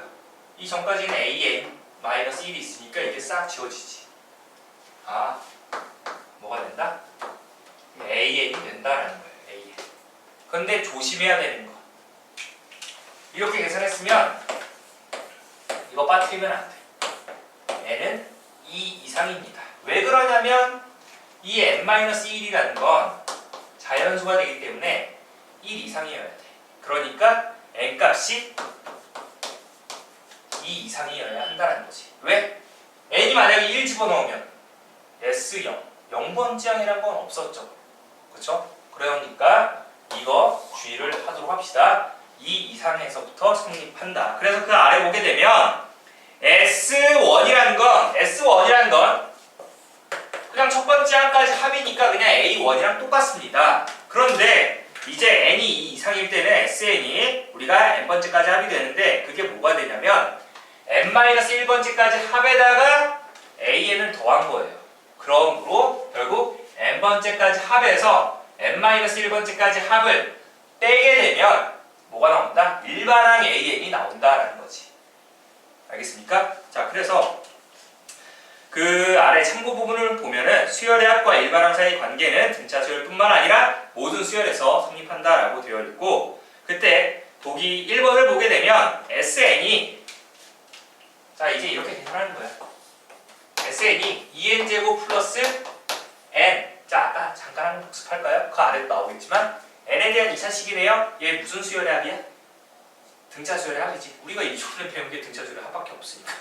Speaker 1: 이 전까지는 an-1이 있으니까 이게 싹 지워지지. 아, 뭐가 된다? an이 된다라는 거예요. an. 근데 조심해야 되는 거. 이렇게 계산했으면 이거 빠뜨리면 안 돼. n은 2 이상입니다. 왜 그러냐면 이 n-1이라는 건 자연수가 되기 때문에 1 이상이어야 돼. 그러니까 n 값이 2 이상이어야 한다는 거지. 왜? n이 만약에 1 집어넣으면 S0, 0번째 항이란 건 없었죠. 그렇죠? 그러니까 이거 주의를 하도록 합시다. 2 이상에서부터 성립한다. 그래서 그 아래 보게 되면 S1이라는 건 그냥 첫 번째 항까지 합이니까 그냥 A1이랑 똑같습니다. 그런데 이제 n이 2 이상일 때는 SN이 우리가 n번째까지 합이 되는데 그게 뭐가 되냐면 n-1번째까지 합에다가 an을 더한 거예요. 그러므로 결국 n번째까지 합해서 n-1번째까지 합을 빼게 되면 뭐가 나온다? 일반항 an이 나온다라는 거지. 알겠습니까? 자, 그래서 그 아래 참고 부분을 보면은 수열의 합과 일반항 사이의 관계는 등차 수열뿐만 아니라 모든 수열에서 성립한다라고 되어 있고, 그때 보기 1번을 보게 되면 SN이 자 이제 이렇게 계산하는 거야. SN이 2n제곱 플러스 n. 자 아까 잠깐 한번 복습할까요? 그 아래도 나오겠지만 n에 대한 2차식이네요. 얘 무슨 수열의 합이야? 등차 수열의 합이지. 우리가 이전에 배운 게 등차 수열의 합밖에 없으니까.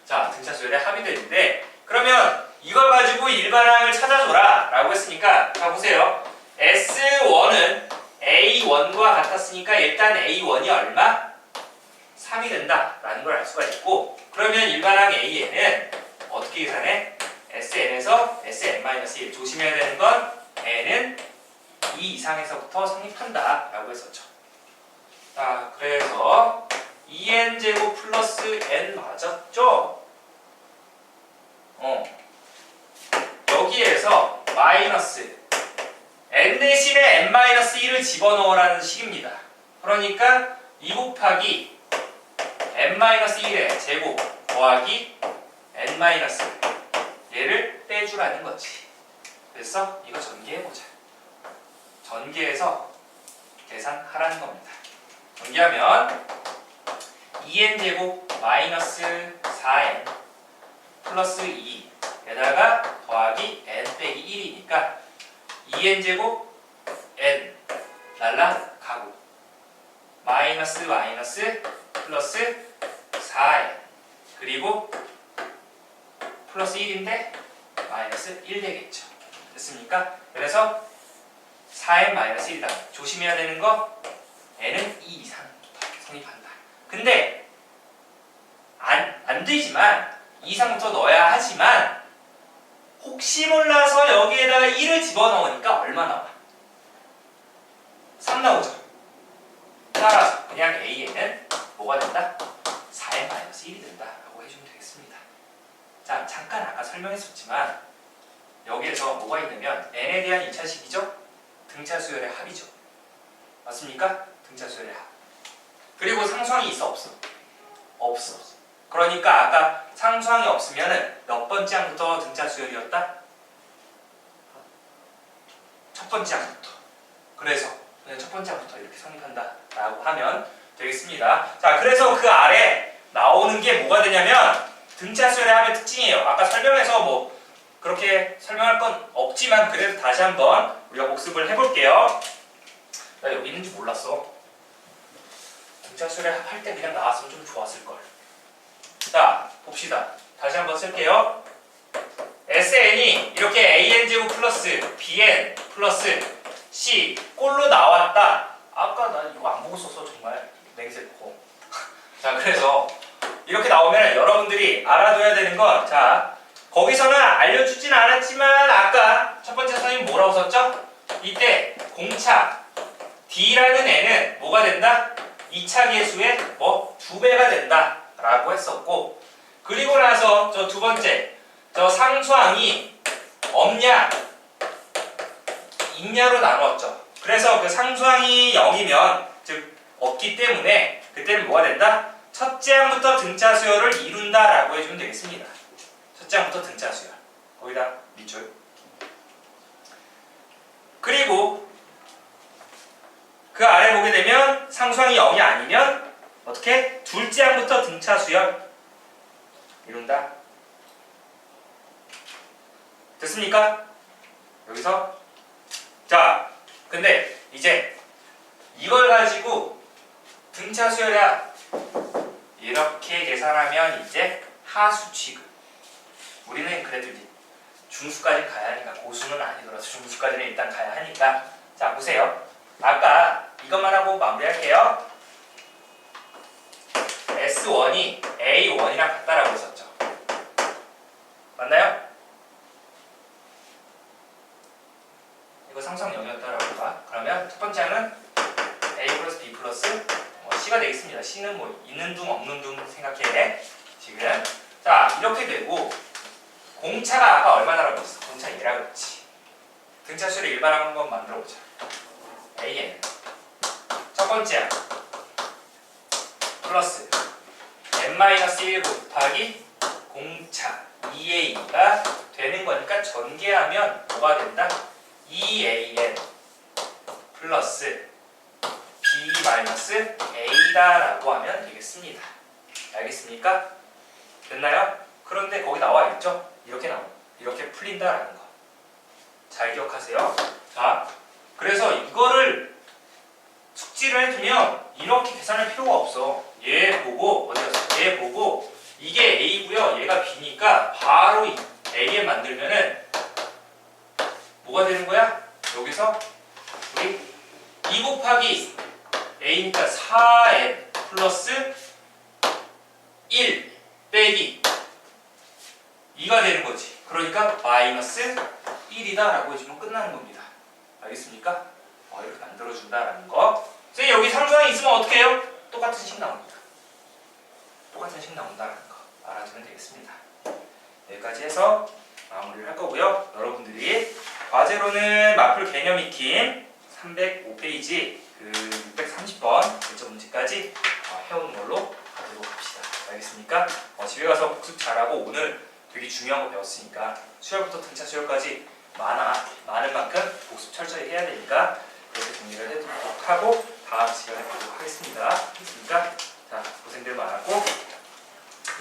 Speaker 1: 자, 등차 수열의 합이 되는데 그러면 이걸 가지고 일반항을 찾아줘라 라고 했으니까 자 보세요. S1은 A1과 같았으니까 일단 A1이 얼마? 3이 된다 라는 걸 알 수가 있고, 그러면 일반항 AN은 어떻게 계산해? SN에서 Sn-1. 조심해야 되는 건 n은 2 이상에서부터 성립한다 라고 했었죠. 자, 그래서 2n제곱 플러스 n 맞았죠? 여기에서 마이너스 n 대신에 n-1을 집어넣으라는 식입니다. 그러니까 2 곱하기 n-1의 제곱 더하기 n- 얘를 빼주라는 거지. 그래서 이거 전개해보자. 전개해서 계산하라는 겁니다. 전개하면 2n제곱 마이너스 4n 플러스 2에다가 더하기 n 빼기 1이니까 2n제곱 n 날라가고 마이너스 마이너스 플러스 4n 그리고 플러스 1인데 마이너스 1 되겠죠. 됐습니까? 그래서 4n-1이다. 조심해야 되는 거 n은 2 이상 성립한다. 근데 안 되지만 2 이상부터 넣어야 하지만 혹시 몰라서 여기에다가 1을 집어넣으니까 얼마 나와? 3 나오죠. 따라서 그냥 A에는 뭐가 된다? 4n-1이 된다 라고 해주면 되겠습니다. 자, 잠깐 아까 설명했었지만 여기에서 뭐가 있냐면 n에 대한 2차식이죠? 등차 수열의 합이죠. 맞습니까? 등차 수열의 합. 그리고 상수항이 있어 없어? 없어. 그러니까 아까 상수항이 없으면은 몇 번째 항부터 등차 수열이었다? 첫 번째 항부터. 그래서 그냥 첫 번째 항부터 이렇게 성립한다 라고 하면 되겠습니다. 자, 그래서 그 아래 나오는 게 뭐가 되냐면 등차 수열의 합의 특징이에요. 아까 설명해서 뭐 그렇게 설명할 건 없지만 그래도 다시 한번 우리가 복습을 해볼게요. 나 여기 있는지 몰랐어. 등차 수열의 합 할 때 그냥 나왔으면 좀 좋았을 걸. 자, 봅시다. 다시 한번 쓸게요. SN이 이렇게 AN제곱 플러스 BN 플러스 C 꼴로 나왔다. 아까 나 이거 안 보고 썼어 정말 맹세코. 자, 그래서 이렇게 나오면 여러분들이 알아둬야 되는 건, 자, 거기서는 알려주진 않았지만 아까 첫 번째 선생님 뭐라고 썼죠? 이때 공차 D라는 애는 뭐가 된다? 2차 계수의 뭐 2배가 된다 라고 했었고, 그리고 나서 저 두 번째 저 상수항이 없냐 있냐로 나누었죠. 그래서 그 상수항이 0이면 즉 없기 때문에 그때는 뭐가 된다? 첫째 항부터 등차 수열을 이룬다 라고 해주면 되겠습니다. 첫째 항부터 등차 수열, 거기다 밑줄. 그리고 그 아래 보게 되면 상수항이 0이 아니면 어떻게? 둘째 항부터 등차 수열 이룬다. 됐습니까? 여기서 자, 근데 이제 이걸 가지고 등차 수열야 이렇게 계산하면 이제 하수 취급. 우리는 그래도 이제 중수까지 가야 하니까, 고수는 아니더라도 중수까지는 일단 가야 하니까. 자, 보세요. 아까 이것만 하고 마무리할게요. S1이 A1이랑 같다라고 했었죠. 맞나요? 이거 상수항 0이었다라고 할까? 그러면 첫 번째 항은 A 플러스 B 플러스 C가 되겠습니다. C는 뭐 있는 둥 없는 둥 생각해 지금. 자, 이렇게 되고 공차가 아까 얼마나라고 했어? 공차 얘라 그랬지. 등차 수를 일반항 한번 만들어 보자. AN 첫 번째 항 플러스 n-1 곱하기 공차 2a가 되는 거니까 전개하면 뭐가 된다? 2an 플러스 b-a다라고 하면 되겠습니다. 알겠습니까? 됐나요? 그런데 거기 나와 있죠? 이렇게 나와. 이렇게 풀린다라는 거. 잘 기억하세요. 자, 그래서 이거를 숙지를 해두면 이렇게 계산할 필요가 없어. 얘 보고 어디 갔어? 얘 보고 이게 A고요. 얘가 B니까 바로 이 AN 만들면은 뭐가 되는 거야? 여기서 우리 2 곱하기 A니까 4N 플러스 1 빼기 2가 되는 거지. 그러니까 마이너스 1이다 라고 해주면 끝나는 겁니다. 알겠습니까? 이렇게 만들어준다라는 거. 선생님 여기 상수항이 있으면 어떻게 해요? 똑같은 식 나옵니다. 똑같은 식 나온다는 거 알아두면 되겠습니다. 여기까지 해서 마무리를 할 거고요. 여러분들이 과제로는 마플 개념 익힘 305페이지 그 630번 결정 문제까지 해오는 걸로 가도록 합시다. 알겠습니까? 집에 가서 복습 잘하고 오늘 되게 중요한 거 배웠으니까 수열부터 등차 수열까지 많은 만큼 복습 철저히 해야 되니까 그렇게 정리를 해두도록 하고 다음 시간에 보도록 하겠습니다. 알겠습니까? 자, 고생들 많았고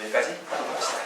Speaker 1: 여기까지 하도록 합시다.